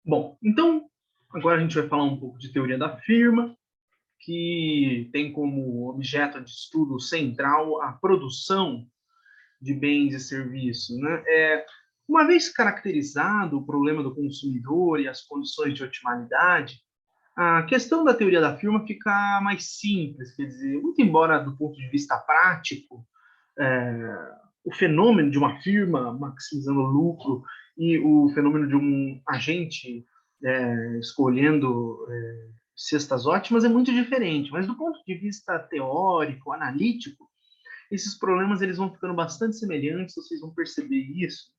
Bom, então, agora a gente vai falar um pouco de teoria da firma, que tem como objeto de estudo central a produção de bens e serviços, né? Uma vez caracterizado o problema do consumidor e as condições de otimalidade, a questão da teoria da firma fica mais simples, quer dizer, muito embora do ponto de vista prático, o fenômeno de uma firma maximizando o lucro e o fenômeno de um agente escolhendo cestas ótimas é muito diferente, mas do ponto de vista teórico, analítico, esses problemas eles vão ficando bastante semelhantes, vocês vão perceber isso.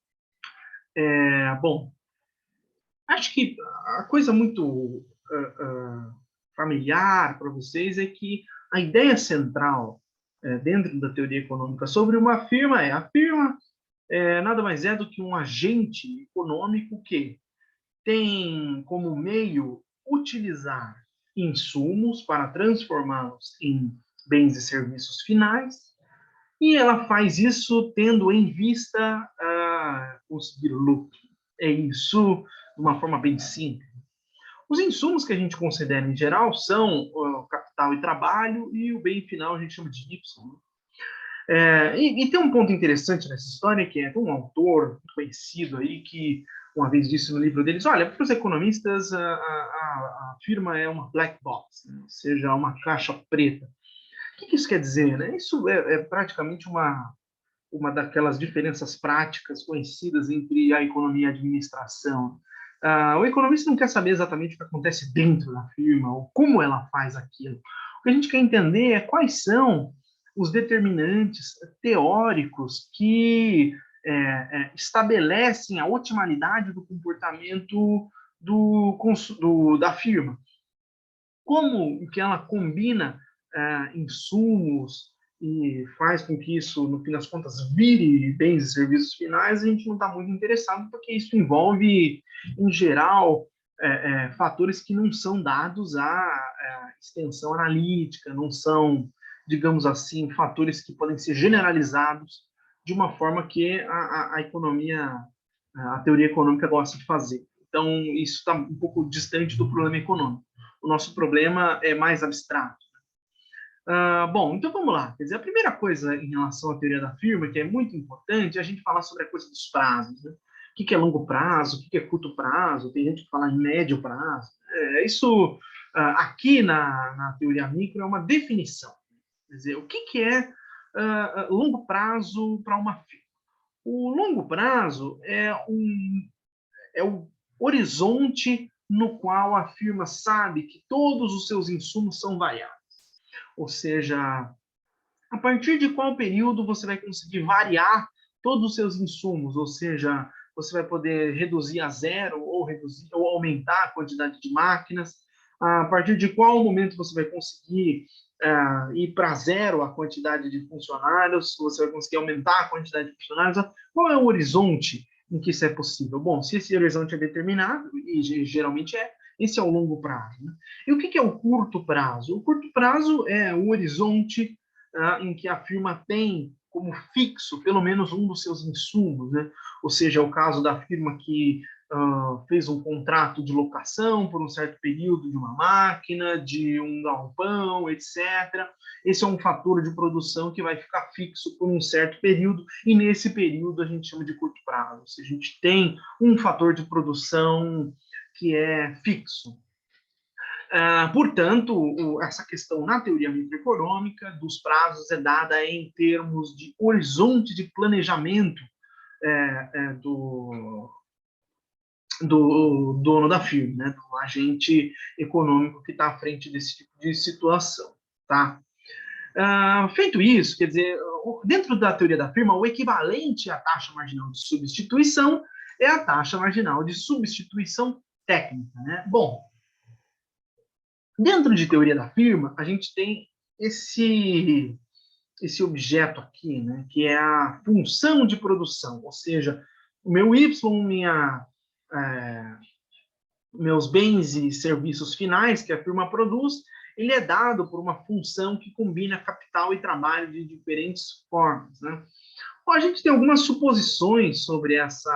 Bom, acho que a coisa muito familiar para vocês é que a ideia central dentro da teoria econômica sobre uma firma é a firma nada mais é do que um agente econômico que tem como meio utilizar insumos para transformá-los em bens e serviços finais, e ela faz isso tendo em vista conseguir lucro. É isso de uma forma bem simples. Os insumos que a gente considera em geral são o capital e trabalho, e o bem final a gente chama de Y. E tem um ponto interessante nessa história, que é um autor conhecido aí que uma vez disse no livro deles, olha, para os economistas a firma é uma black box, né? Ou seja, uma caixa preta. O que isso quer dizer? Né? Isso é praticamente uma daquelas diferenças práticas conhecidas entre a economia e a administração. O economista não quer saber exatamente o que acontece dentro da firma ou como ela faz aquilo. O que a gente quer entender é quais são os determinantes teóricos que estabelecem a otimalidade do comportamento da firma. Como que ela combina insumos e faz com que isso, no fim das contas, vire bens e serviços finais, a gente não está muito interessado, porque isso envolve, em geral, fatores que não são dados à extensão analítica, não são, digamos assim, fatores que podem ser generalizados de uma forma que a economia, a teoria econômica gosta de fazer. Então, isso está um pouco distante do problema econômico. O nosso problema é mais abstrato. Bom, então vamos lá. Quer dizer, a primeira coisa em relação à teoria da firma, que é muito importante, é a gente falar sobre a coisa dos prazos. Né? O que é longo prazo, o que é curto prazo, tem gente que fala em médio prazo. Isso, aqui na teoria micro, é uma definição. Quer dizer, o que é longo prazo para uma firma? O longo prazo é o horizonte no qual a firma sabe que todos os seus insumos são variáveis. Ou seja, a partir de qual período você vai conseguir variar todos os seus insumos, ou seja, você vai poder reduzir a zero ou aumentar a quantidade de máquinas, a partir de qual momento você vai conseguir ir para zero a quantidade de funcionários, você vai conseguir aumentar a quantidade de funcionários, qual é o horizonte em que isso é possível? Bom, se esse horizonte é determinado, e geralmente esse é o longo prazo. Né? E o que é o curto prazo? O curto prazo é o horizonte em que a firma tem como fixo pelo menos um dos seus insumos, né? Ou seja, é o caso da firma que fez um contrato de locação por um certo período de uma máquina, de um galpão, etc. Esse é um fator de produção que vai ficar fixo por um certo período, e nesse período a gente chama de curto prazo. Ou seja, a gente tem um fator de produção que é fixo. Portanto, essa questão na teoria microeconômica dos prazos é dada em termos de horizonte de planejamento do dono da firma, né, do agente econômico que está à frente desse tipo de situação. Tá? Feito isso, quer dizer, dentro da teoria da firma, o equivalente à taxa marginal de substituição é a taxa marginal de substituição técnica. Né? Bom, dentro de teoria da firma, a gente tem esse objeto aqui, né, que é a função de produção, ou seja, o meu Y, meus bens e serviços finais que a firma produz, ele é dado por uma função que combina capital e trabalho de diferentes formas. Né? Bom, a gente tem algumas suposições sobre essa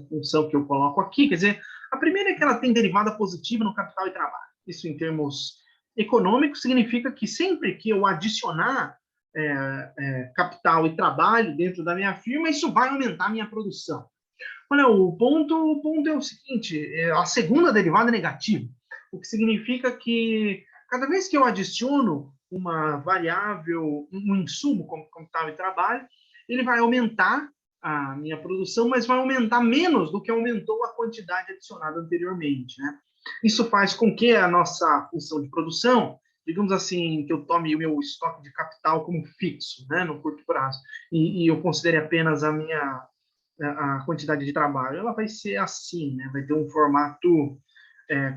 função que eu coloco aqui, quer dizer, A primeira é que ela tem derivada positiva no capital e trabalho. Isso, em termos econômicos, significa que sempre que eu adicionar capital e trabalho dentro da minha firma, isso vai aumentar a minha produção. Olha, o ponto é o seguinte, a segunda derivada é negativa, o que significa que cada vez que eu adiciono uma variável, um insumo como capital e trabalho, ele vai aumentar a minha produção, mas vai aumentar menos do que aumentou a quantidade adicionada anteriormente, né? Isso faz com que a nossa função de produção, digamos assim, que eu tome o meu estoque de capital como fixo, né, no curto prazo, e eu considere apenas a quantidade de trabalho, ela vai ser assim, né? Vai ter um formato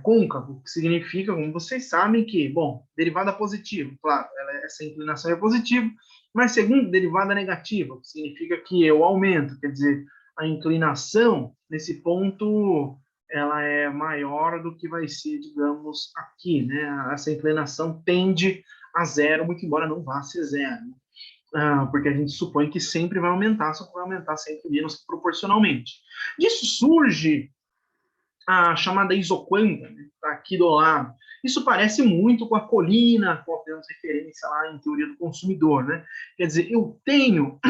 côncavo, que significa, como vocês sabem, que, bom, derivada positiva, claro, essa inclinação é positiva, mas segundo, derivada negativa, que significa que eu aumento, quer dizer, a inclinação, nesse ponto, ela é maior do que vai ser, digamos, aqui, né? Essa inclinação tende a zero, muito embora não vá ser zero, né? Porque a gente supõe que sempre vai aumentar, só que vai aumentar sempre menos proporcionalmente. Disso surge a chamada isoquanta, né, tá aqui do lado. Isso parece muito com a colina, a qual temos referência lá em teoria do consumidor, né? Quer dizer, eu tenho,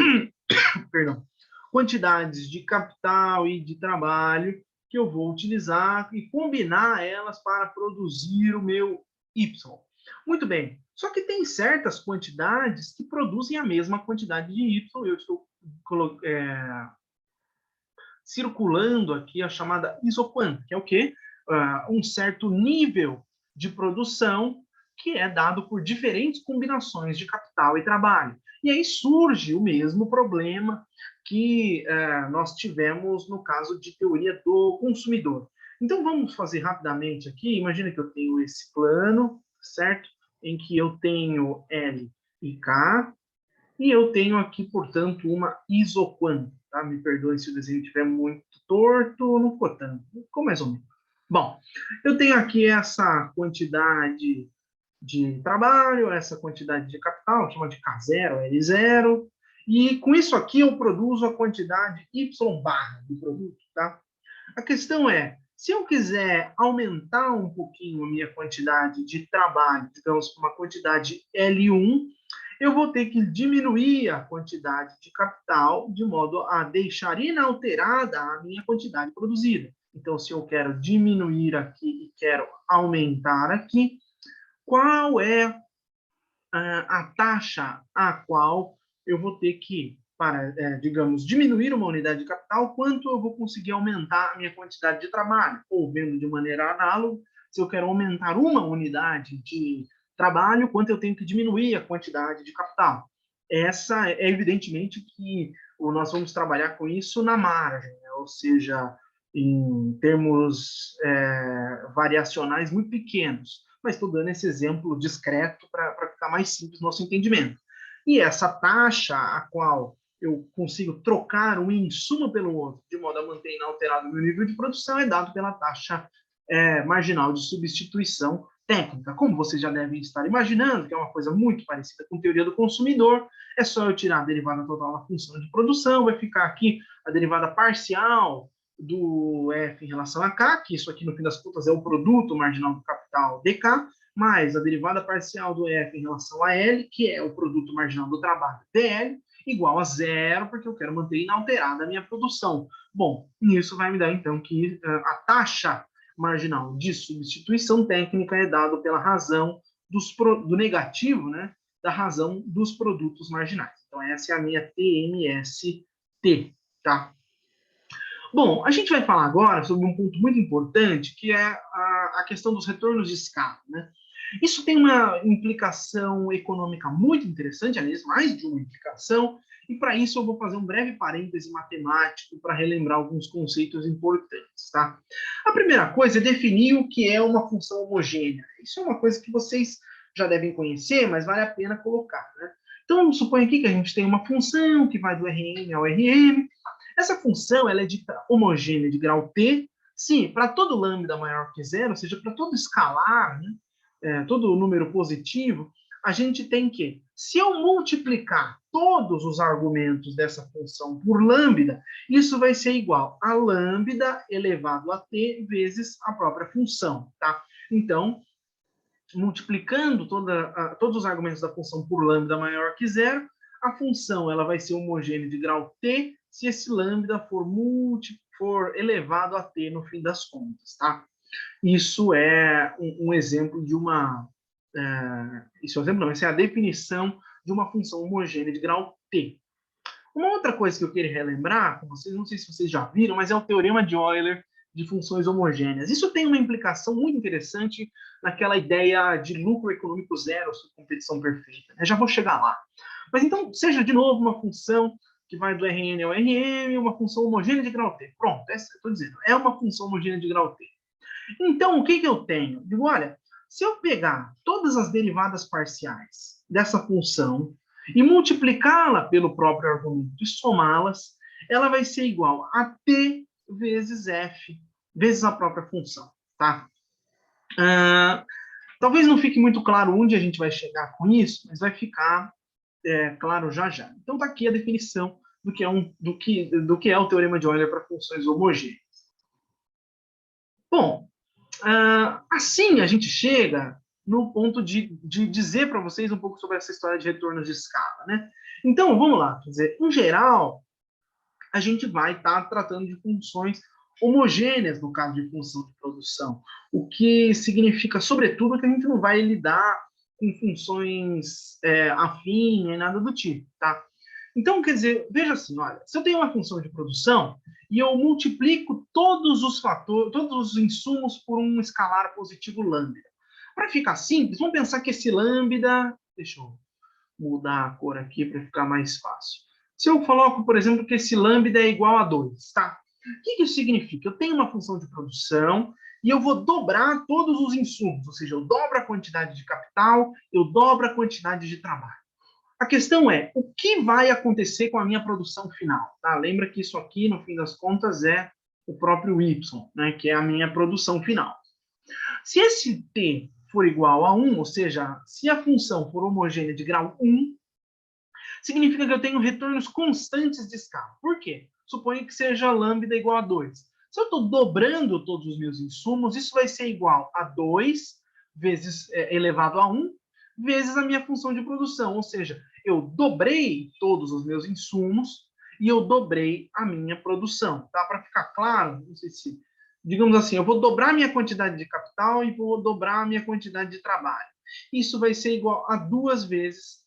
perdão, quantidades de capital e de trabalho que eu vou utilizar e combinar elas para produzir o meu Y. Muito bem, só que tem certas quantidades que produzem a mesma quantidade de Y. Eu estou circulando aqui a chamada isoquanta, que é o quê? Um certo nível de produção que é dado por diferentes combinações de capital e trabalho. E aí surge o mesmo problema que nós tivemos no caso de teoria do consumidor. Então, vamos fazer rapidamente aqui. Imagina que eu tenho esse plano, certo? Em que eu tenho L e K, e eu tenho aqui, portanto, uma isoquanta. Tá? Me perdoe se o desenho estiver muito torto, não ficou tanto, ficou mais ou menos. Bom, eu tenho aqui essa quantidade de trabalho, essa quantidade de capital, chama de K0, L0, e com isso aqui eu produzo a quantidade Y barra do produto. Tá? A questão é, se eu quiser aumentar um pouquinho a minha quantidade de trabalho, digamos, uma quantidade L1, eu vou ter que diminuir a quantidade de capital de modo a deixar inalterada a minha quantidade produzida. Então, se eu quero diminuir aqui e quero aumentar aqui, qual é a taxa a qual eu vou ter que, para, digamos, diminuir uma unidade de capital, quanto eu vou conseguir aumentar a minha quantidade de trabalho? Ou, vendo de maneira análoga, se eu quero aumentar uma unidade de trabalho, quanto eu tenho que diminuir a quantidade de capital? Essa é evidentemente que nós vamos trabalhar com isso na margem, né? Ou seja, em termos variacionais muito pequenos. Mas estou dando esse exemplo discreto para ficar mais simples no nosso entendimento. E essa taxa a qual eu consigo trocar um insumo pelo outro, de modo a manter inalterado o meu nível de produção, é dado pela taxa marginal de substituição técnica. Como vocês já devem estar imaginando, que é uma coisa muito parecida com a teoria do consumidor, é só eu tirar a derivada total da função de produção, vai ficar aqui a derivada parcial do F em relação a K, que isso aqui, no fim das contas, é o produto marginal do capital DK, mais a derivada parcial do F em relação a L, que é o produto marginal do trabalho DL, igual a zero, porque eu quero manter inalterada a minha produção. Bom, isso vai me dar, então, que a taxa marginal de substituição técnica é dado pela razão do negativo, né, da razão dos produtos marginais. Então, essa é a minha TMST, tá? Bom, a gente vai falar agora sobre um ponto muito importante, que é a questão dos retornos de escala, né? Isso tem uma implicação econômica muito interessante, aliás, mais de uma implicação, e para isso eu vou fazer um breve parêntese matemático para relembrar alguns conceitos importantes, tá? A primeira coisa é definir o que é uma função homogênea. Isso é uma coisa que vocês já devem conhecer, mas vale a pena colocar, né? Então, vamos supor aqui que a gente tem uma função que vai do Rn ao Rm. Essa função ela é dita homogênea de grau T, sim, para todo lambda maior que zero, ou seja, para todo escalar, né, todo número positivo, a gente tem que, se eu multiplicar todos os argumentos dessa função por lambda, isso vai ser igual a lambda elevado a t vezes a própria função, tá? Então, multiplicando todos os argumentos da função por lambda maior que zero, a função ela vai ser homogênea de grau t se esse lambda for elevado a t no fim das contas, tá? Isso é um exemplo de uma... isso é um exemplo não, essa é a definição de uma função homogênea de grau t. Uma outra coisa que eu queria relembrar com vocês, não sei se vocês já viram, mas é o teorema de Euler de funções homogêneas. Isso tem uma implicação muito interessante naquela ideia de lucro econômico zero sobre competição perfeita. Eu já vou chegar lá. Mas então, seja de novo uma função que vai do Rn ao Rm, uma função homogênea de grau t. Pronto, estou dizendo, é uma função homogênea de grau t. Então, o que eu tenho? Digo, olha, se eu pegar todas as derivadas parciais dessa função e multiplicá-la pelo próprio argumento e somá-las, ela vai ser igual a t vezes f, vezes a própria função, tá? Talvez não fique muito claro onde a gente vai chegar com isso, mas vai ficar claro já já. Então, está aqui a definição do que é o teorema de Euler para funções homogêneas. Bom, assim a gente chega no ponto de dizer para vocês um pouco sobre essa história de retornos de escala, né? Então, vamos lá. Quer dizer, em geral, a gente vai estar tratando de funções homogêneas no caso de função de produção, o que significa, sobretudo, que a gente não vai lidar com funções afins nem nada do tipo, tá? Então, quer dizer, veja assim, olha, se eu tenho uma função de produção e eu multiplico todos os fatores, todos os insumos por um escalar positivo lambda. Para ficar simples, vamos pensar que esse lambda, deixa eu mudar a cor aqui para ficar mais fácil. Se eu coloco, por exemplo, que esse lambda é igual a 2, tá? O que isso significa? Eu tenho uma função de produção e eu vou dobrar todos os insumos, ou seja, eu dobro a quantidade de capital, eu dobro a quantidade de trabalho. A questão é, o que vai acontecer com a minha produção final? Tá? Lembra que isso aqui, no fim das contas, é o próprio y, né, que é a minha produção final. Se esse t for igual a 1, ou seja, se a função for homogênea de grau 1, significa que eu tenho retornos constantes de escala. Por quê? Suponho que seja lambda igual a 2. Se eu estou dobrando todos os meus insumos, isso vai ser igual a 2 vezes elevado a 1, vezes a minha função de produção. Ou seja, eu dobrei todos os meus insumos e eu dobrei a minha produção. Tá? Para ficar claro, não sei se... Digamos assim, eu vou dobrar a minha quantidade de capital e vou dobrar a minha quantidade de trabalho. Isso vai ser igual a 2 vezes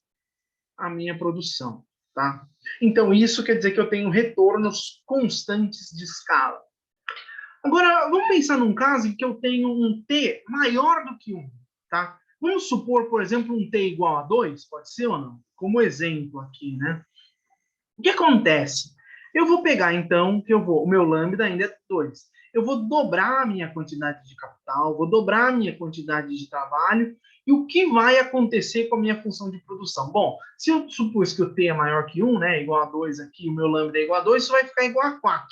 a minha produção, tá? Então, isso quer dizer que eu tenho retornos constantes de escala. Agora, vamos pensar num caso em que eu tenho um t maior do que 1, tá? Vamos supor, por exemplo, um t igual a 2, pode ser ou não? Como exemplo aqui, né? O que acontece? Eu vou pegar, então, o meu lambda ainda é 2. Eu vou dobrar a minha quantidade de capital, vou dobrar a minha quantidade de trabalho, e o que vai acontecer com a minha função de produção? Bom, se eu supus que o t é maior que 1, né, igual a 2 aqui, o meu lambda é igual a 2, isso vai ficar igual a 4.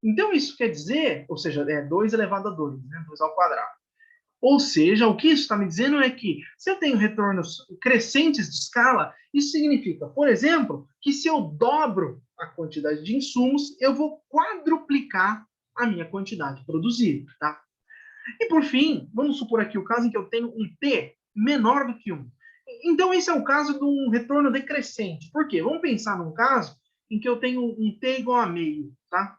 Então, isso quer dizer, ou seja, é 2 elevado a 2, né, 2 ao quadrado. Ou seja, o que isso está me dizendo é que, se eu tenho retornos crescentes de escala, isso significa, por exemplo, que se eu dobro a quantidade de insumos, eu vou quadruplicar a minha quantidade produzida, tá? E, por fim, vamos supor aqui o caso em que eu tenho um t menor do que 1. Então, esse é o caso de um retorno decrescente. Por quê? Vamos pensar num caso em que eu tenho um t igual a meio, tá?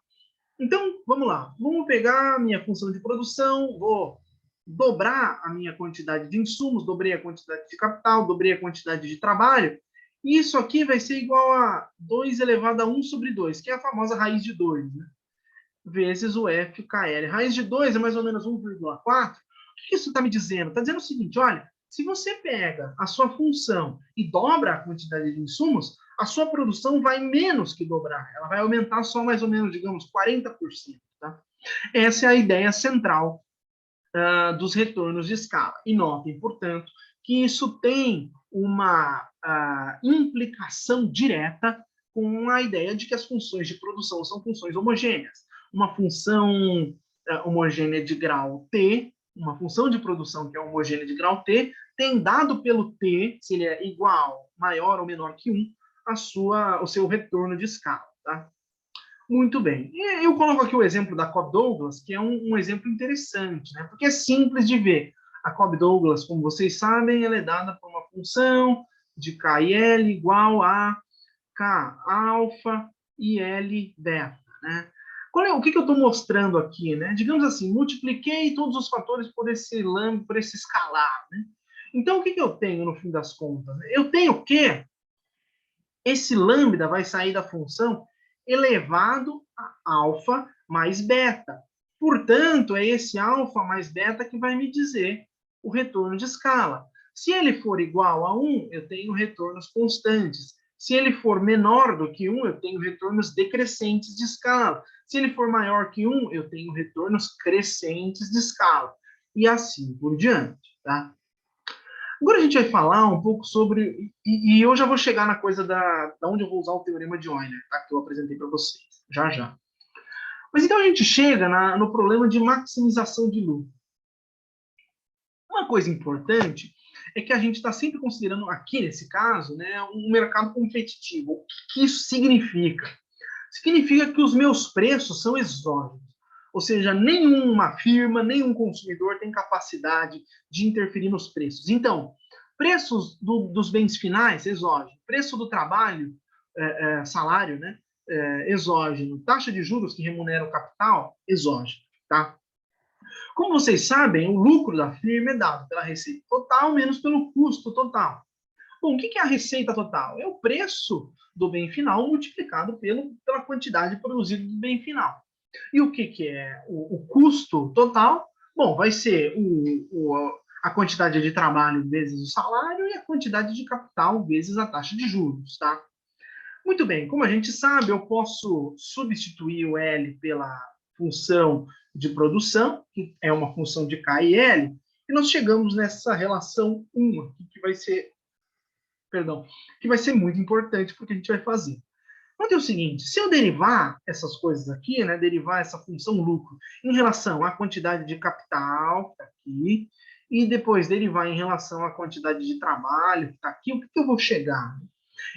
Então, vamos lá. Vamos pegar a minha função de produção, vou dobrar a minha quantidade de insumos, dobrei a quantidade de capital, dobrei a quantidade de trabalho, e isso aqui vai ser igual a 2 elevado a 1 sobre 2, que é a famosa raiz de 2, né? Vezes o FKL. Raiz de 2 é mais ou menos 1,4. O que isso está me dizendo? Está dizendo o seguinte, olha, se você pega a sua função e dobra a quantidade de insumos, a sua produção vai menos que dobrar. Ela vai aumentar só mais ou menos, digamos, 40%. Tá? Essa é a ideia central dos retornos de escala. E notem, portanto, que isso tem uma implicação direta com a ideia de que as funções de produção são funções homogêneas. Uma função homogênea de grau t, uma função de produção que é homogênea de grau t, tem dado pelo t, se ele é igual, maior ou menor que 1, o seu retorno de escala. Tá? Muito bem. E eu coloco aqui o exemplo da Cobb-Douglas, que é um exemplo interessante, né? Porque é simples de ver. A Cobb-Douglas, como vocês sabem, ela é dada por uma função de K e L igual a K alfa e L beta, né? O que eu estou mostrando aqui, né? Digamos assim, multipliquei todos os fatores por esse lambda, por esse escalar, né? Então, o que eu tenho no fim das contas? Eu tenho que esse lambda vai sair da função elevado a alfa mais beta. Portanto, é esse alfa mais beta que vai me dizer o retorno de escala. Se ele for igual a 1, eu tenho retornos constantes. Se ele for menor do que 1, eu tenho retornos decrescentes de escala. Se ele for maior que 1, eu tenho retornos crescentes de escala. E assim por diante. Tá? Agora a gente vai falar um pouco sobre. E eu já vou chegar na coisa da onde eu vou usar o teorema de Euler, tá? Que eu apresentei para vocês. Já já. Mas então a gente chega no problema de maximização de lucro. Uma coisa importante é que a gente está sempre considerando, aqui nesse caso, né, um mercado competitivo. O que isso significa? Significa que os meus preços são exógenos. Ou seja, nenhuma firma, nenhum consumidor tem capacidade de interferir nos preços. Então, preços dos bens finais, exógeno. Preço do trabalho, salário, né? Exógeno. Taxa de juros que remunera o capital, exógeno. Tá? Como vocês sabem, o lucro da firma é dado pela receita total menos pelo custo total. Bom, o que é a receita total? É o preço do bem final multiplicado pela quantidade produzida do bem final. E o que é o custo total? Bom, vai ser a quantidade de trabalho vezes o salário e a quantidade de capital vezes a taxa de juros, tá? Muito bem, como a gente sabe, eu posso substituir o L pela função de produção, que é uma função de K e L, e nós chegamos nessa relação 1, que vai ser, que vai ser muito importante porque a gente vai fazer. Então, é o seguinte, se eu derivar essas coisas aqui, né, derivar essa função lucro em relação à quantidade de capital, que está aqui, e depois derivar em relação à quantidade de trabalho, que está aqui, o que eu vou chegar?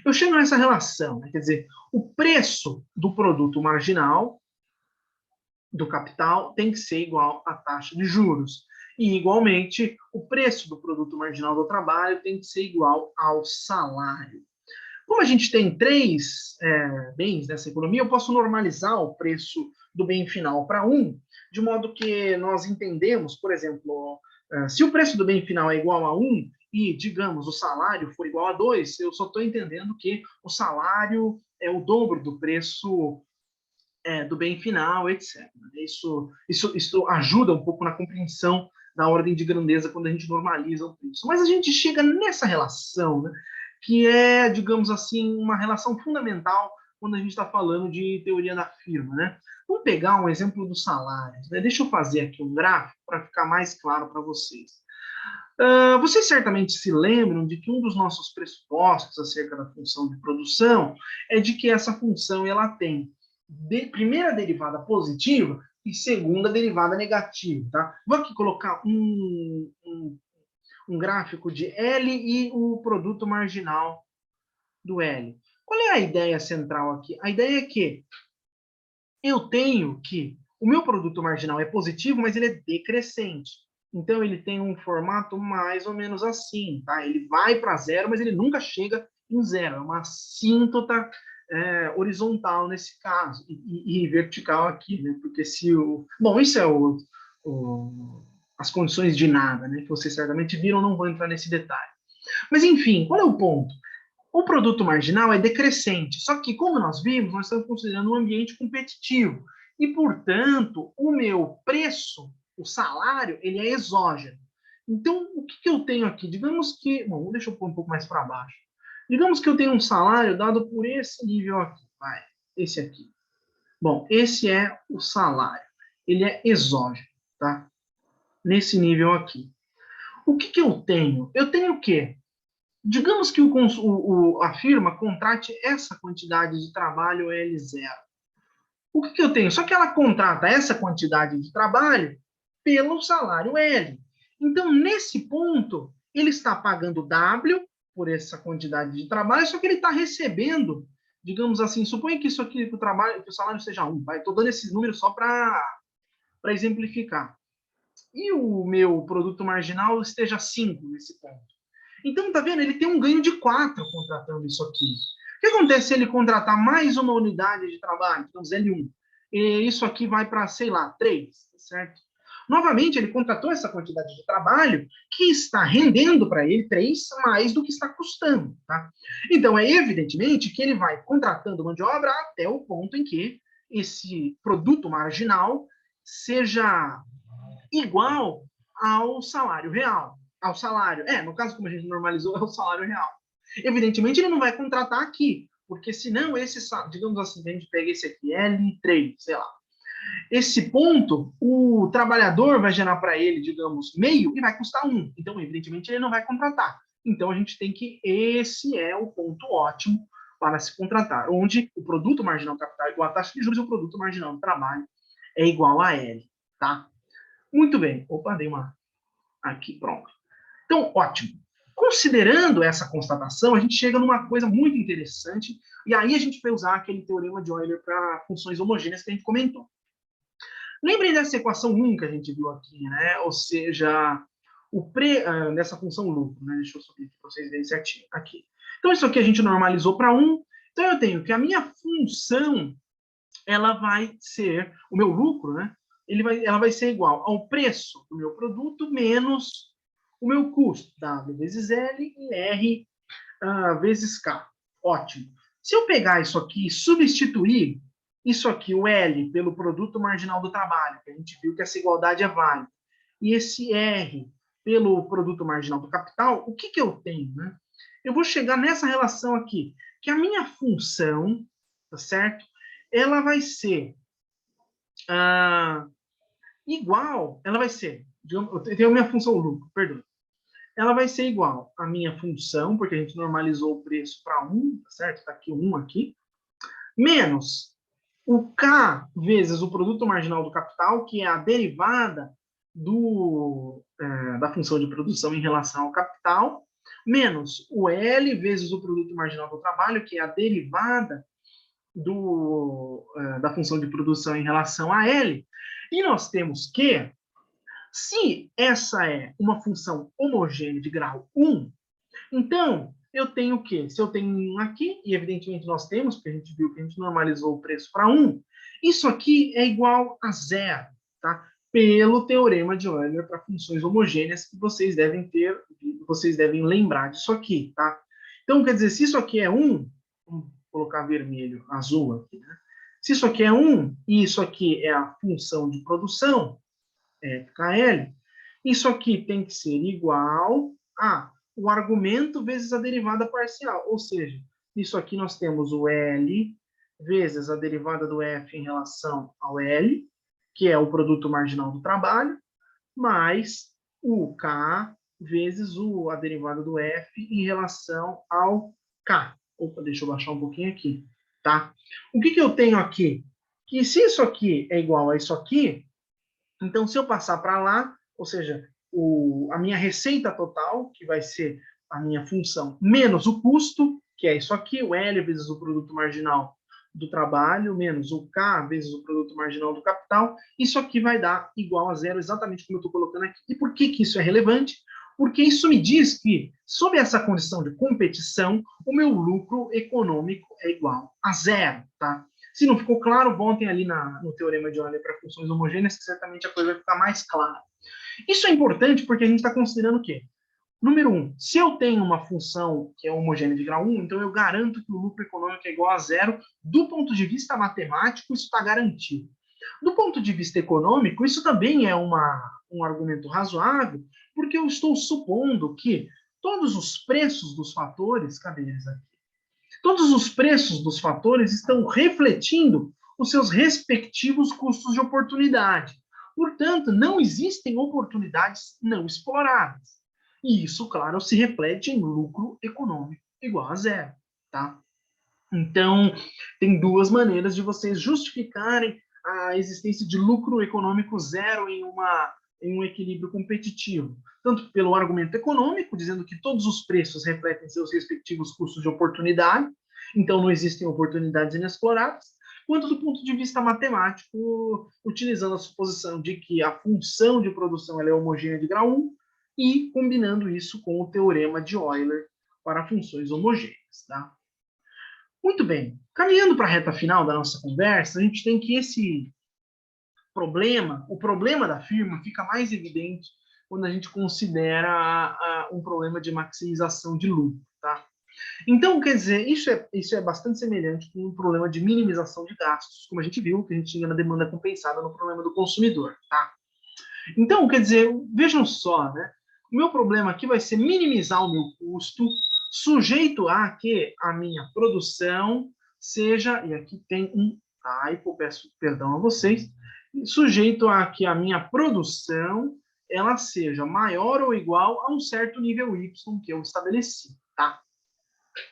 Eu chego nessa relação, né, quer dizer, o preço do produto marginal do capital tem que ser igual à taxa de juros. E, igualmente, o preço do produto marginal do trabalho tem que ser igual ao salário. Como a gente tem três bens nessa economia, eu posso normalizar o preço do bem final para 1, de modo que nós entendemos, por exemplo, se o preço do bem final é igual a 1 e, digamos, o salário for igual a 2, eu só estou entendendo que o salário é o dobro do preço do bem final, etc. Isso ajuda um pouco na compreensão da ordem de grandeza quando a gente normaliza o preço. Mas a gente chega nessa relação, né, que é, digamos assim, uma relação fundamental quando a gente está falando de teoria da firma. Né? Vamos pegar um exemplo dos salários. Né? Deixa eu fazer aqui um gráfico para ficar mais claro para vocês. Vocês certamente se lembram de que um dos nossos pressupostos acerca da função de produção é de que essa função ela tem primeira derivada positiva e segunda derivada negativa. Tá? Vou aqui colocar um gráfico de L e o produto marginal do L. Qual é a ideia central aqui? A ideia é que eu tenho que o meu produto marginal é positivo, mas ele é decrescente. Então, ele tem um formato mais ou menos assim. Tá? Ele vai para zero, mas ele nunca chega em zero. É uma assíntota horizontal nesse caso, e vertical aqui, né? Porque se o... Bom, isso é as condições de nada, né? Que vocês certamente viram, não vou entrar nesse detalhe. Mas, enfim, qual é o ponto? O produto marginal é decrescente, só que, como nós vimos, nós estamos considerando um ambiente competitivo. E, portanto, o meu preço, o salário, ele é exógeno. Então, o que eu tenho aqui? Digamos que... Bom, deixa eu pôr um pouco mais para baixo. Digamos que eu tenho um salário dado por esse nível aqui. Vai, esse aqui. Bom, esse é o salário. Ele é exógeno, tá? Nesse nível aqui. O que eu tenho? Eu tenho o quê? Digamos que a firma contrate essa quantidade de trabalho L0. O que eu tenho? Só que ela contrata essa quantidade de trabalho pelo salário L. Então, nesse ponto, ele está pagando W por essa quantidade de trabalho, só que ele está recebendo, digamos assim, suponha que isso aqui, que o trabalho, que o salário seja 1, estou dando esses números só para exemplificar. E o meu produto marginal esteja 5 nesse ponto. Então, tá vendo? Ele tem um ganho de 4 contratando isso aqui. O que acontece se ele contratar mais uma unidade de trabalho, digamos L1? E isso aqui vai para, sei lá, 3, certo? Novamente, ele contratou essa quantidade de trabalho que está rendendo para ele 3 mais do que está custando, tá? Então, é evidentemente que ele vai contratando mão de obra até o ponto em que esse produto marginal seja igual ao salário real. Ao salário. No caso, como a gente normalizou, é o salário real. Evidentemente, ele não vai contratar aqui, porque senão esse, digamos assim, a gente pega esse aqui, L3, sei lá. Esse ponto, o trabalhador vai gerar para ele, digamos, meio e vai custar 1. Então, evidentemente, ele não vai contratar. Então, a gente tem que, esse é o ponto ótimo para se contratar, onde o produto marginal do capital é igual a taxa de juros e o produto marginal do trabalho é igual a L, tá? Muito bem. Opa, dei uma aqui, pronto. Então, ótimo. Considerando essa constatação, a gente chega numa coisa muito interessante, e aí a gente vai usar aquele teorema de Euler para funções homogêneas que a gente comentou. Lembrem dessa equação 1 que a gente viu aqui, né? Ou seja, nessa função lucro, né? Deixa eu subir aqui para vocês verem certinho. Aqui. Então, isso aqui a gente normalizou para 1. Então, eu tenho que a minha função, ela vai ser, o meu lucro, né? Ela vai ser igual ao preço do meu produto menos o meu custo, W vezes L e R vezes K. Ótimo. Se eu pegar isso aqui e substituir isso aqui, o L, pelo produto marginal do trabalho, que a gente viu que essa igualdade é válida, e esse R pelo produto marginal do capital, o que eu tenho? Né? Eu vou chegar nessa relação aqui, que a minha função, tá certo? Ela vai ser igual, ela vai ser, eu tenho a minha função lucro, perdão. Ela vai ser igual à minha função, porque a gente normalizou o preço para 1, certo? Está aqui 1 aqui, menos o K vezes o produto marginal do capital, que é a derivada da função de produção em relação ao capital, menos o L vezes o produto marginal do trabalho, que é a derivada da função de produção em relação a L. E nós temos que, se essa é uma função homogênea de grau 1, então eu tenho o quê? Se eu tenho 1 aqui, e evidentemente nós temos, porque a gente viu que a gente normalizou o preço para 1, isso aqui é igual a 0, tá? Pelo teorema de Euler para funções homogêneas que vocês devem lembrar disso aqui, tá? Então, quer dizer, se isso aqui é 1, vamos colocar vermelho, azul aqui, né? Se isso aqui é 1 e isso aqui é a função de produção, KL, isso aqui tem que ser igual a o argumento vezes a derivada parcial. Ou seja, isso aqui nós temos o L vezes a derivada do F em relação ao L, que é o produto marginal do trabalho, mais o K vezes a derivada do F em relação ao K. Opa, deixa eu baixar um pouquinho aqui, tá? O que eu tenho aqui? Que se isso aqui é igual a isso aqui, então, se eu passar para lá, ou seja, a minha receita total, que vai ser a minha função, menos o custo, que é isso aqui, o L vezes o produto marginal do trabalho, menos o K vezes o produto marginal do capital, isso aqui vai dar igual a 0, exatamente como eu estou colocando aqui. E por que isso é relevante? Porque isso me diz que, sob essa condição de competição, o meu lucro econômico é igual a 0, tá? Se não ficou claro, voltem ali no teorema de Euler para funções homogêneas, que certamente a coisa vai ficar mais clara. Isso é importante porque a gente está considerando o quê? Número 1, se eu tenho uma função que é homogênea de grau 1, então eu garanto que o lucro econômico é igual a 0. Do ponto de vista matemático, isso está garantido. Do ponto de vista econômico, isso também é um argumento razoável, porque eu estou supondo que todos os preços dos fatores, cadê eles aqui? Todos os preços dos fatores estão refletindo os seus respectivos custos de oportunidade. Portanto, não existem oportunidades não exploradas. E isso, claro, se reflete em lucro econômico igual a 0. Tá? Então, tem duas maneiras de vocês justificarem a existência de lucro econômico 0 em uma em um equilíbrio competitivo, tanto pelo argumento econômico, dizendo que todos os preços refletem seus respectivos custos de oportunidade, então não existem oportunidades inexploradas, quanto do ponto de vista matemático, utilizando a suposição de que a função de produção ela é homogênea de grau 1 e combinando isso com o teorema de Euler para funções homogêneas. Tá? Muito bem, caminhando para a reta final da nossa conversa, a gente tem que esse problema, o problema da firma fica mais evidente quando a gente considera um problema de maximização de lucro. Tá? Então, quer dizer, isso é bastante semelhante com um problema de minimização de gastos, como a gente viu, que a gente tinha na demanda compensada no problema do consumidor. Tá? Então, quer dizer, vejam só, né? O meu problema aqui vai ser minimizar o meu custo, sujeito a que a minha produção seja, e aqui tem um typo, peço perdão a vocês, sujeito a que a minha produção ela seja maior ou igual a um certo nível Y que eu estabeleci, tá?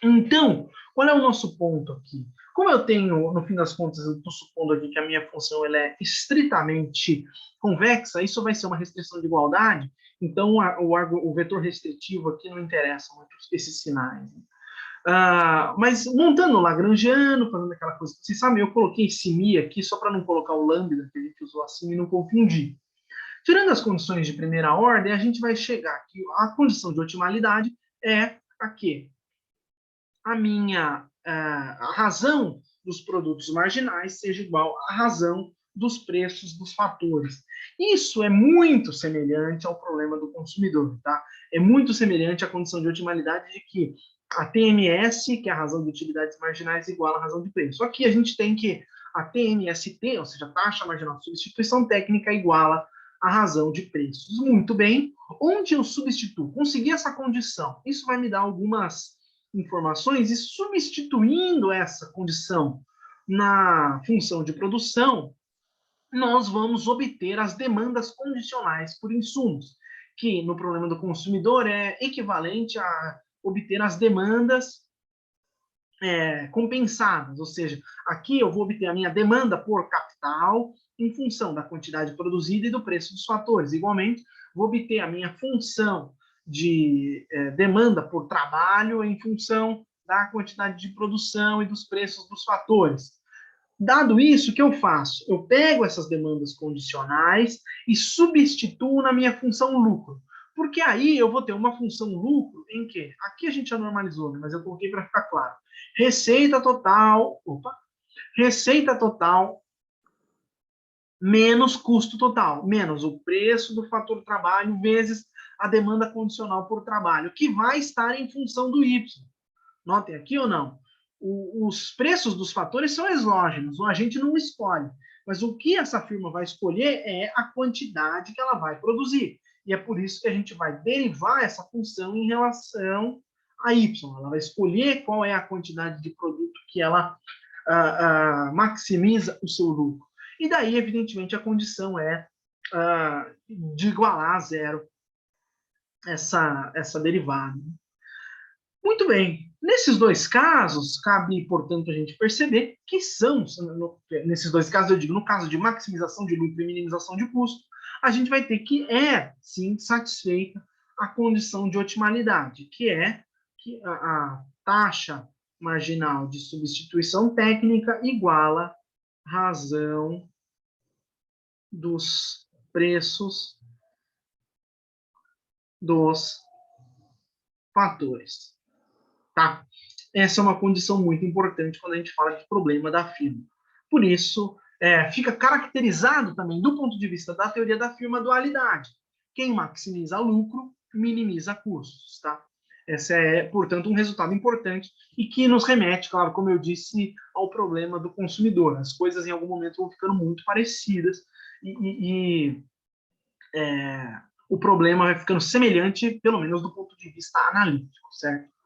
Então, qual é o nosso ponto aqui? Como eu tenho, no fim das contas, eu estou supondo aqui que a minha função ela é estritamente convexa, isso vai ser uma restrição de igualdade, então o vetor restritivo aqui não interessa muito esses sinais. Mas montando o Lagrangiano, fazendo aquela coisa que vocês sabem, eu coloquei simi aqui só para não colocar o lambda, que a gente usou assim, e não confundir. Tirando as condições de primeira ordem, a gente vai chegar aqui, a condição de otimalidade é a quê? A razão dos produtos marginais seja igual à razão dos preços dos fatores. Isso é muito semelhante ao problema do consumidor, tá? É muito semelhante à condição de otimalidade de que a TMS, que é a razão de utilidades marginais, igual à razão de preço. Aqui a gente tem que a TMST, ou seja, taxa marginal de substituição técnica, iguala a razão de preços. Muito bem. Onde eu substituo? Consegui essa condição. Isso vai me dar algumas informações e substituindo essa condição na função de produção, nós vamos obter as demandas condicionais por insumos, que no problema do consumidor é equivalente a obter as demandas compensadas, ou seja, aqui eu vou obter a minha demanda por capital em função da quantidade produzida e do preço dos fatores. Igualmente, vou obter a minha função de demanda por trabalho em função da quantidade de produção e dos preços dos fatores. Dado isso, o que eu faço? Eu pego essas demandas condicionais e substituo na minha função lucro. Porque aí eu vou ter uma função lucro em que, aqui a gente já normalizou, mas eu coloquei para ficar claro. Receita total menos custo total, menos o preço do fator trabalho vezes a demanda condicional por trabalho, que vai estar em função do Y. Notem aqui ou não? Os preços dos fatores são exógenos, a gente não escolhe. Mas o que essa firma vai escolher é a quantidade que ela vai produzir. E é por isso que a gente vai derivar essa função em relação a Y. Ela vai escolher qual é a quantidade de produto que ela maximiza o seu lucro. E daí, evidentemente, a condição é de igualar a zero essa derivada. Muito bem. Nesses dois casos, cabe, portanto, a gente perceber que são, nesses dois casos, eu digo, no caso de maximização de lucro e minimização de custo, a gente vai ter que sim, satisfeita a condição de otimalidade, que é que a taxa marginal de substituição técnica iguala razão dos preços dos fatores. Tá? Essa é uma condição muito importante quando a gente fala de problema da firma. Por isso, fica caracterizado também, do ponto de vista da teoria da firma, a dualidade. Quem maximiza lucro, minimiza custos. Tá? Esse é, portanto, um resultado importante e que nos remete, claro, como eu disse, ao problema do consumidor. As coisas, em algum momento, vão ficando muito parecidas e o problema vai ficando semelhante, pelo menos do ponto de vista analítico, certo?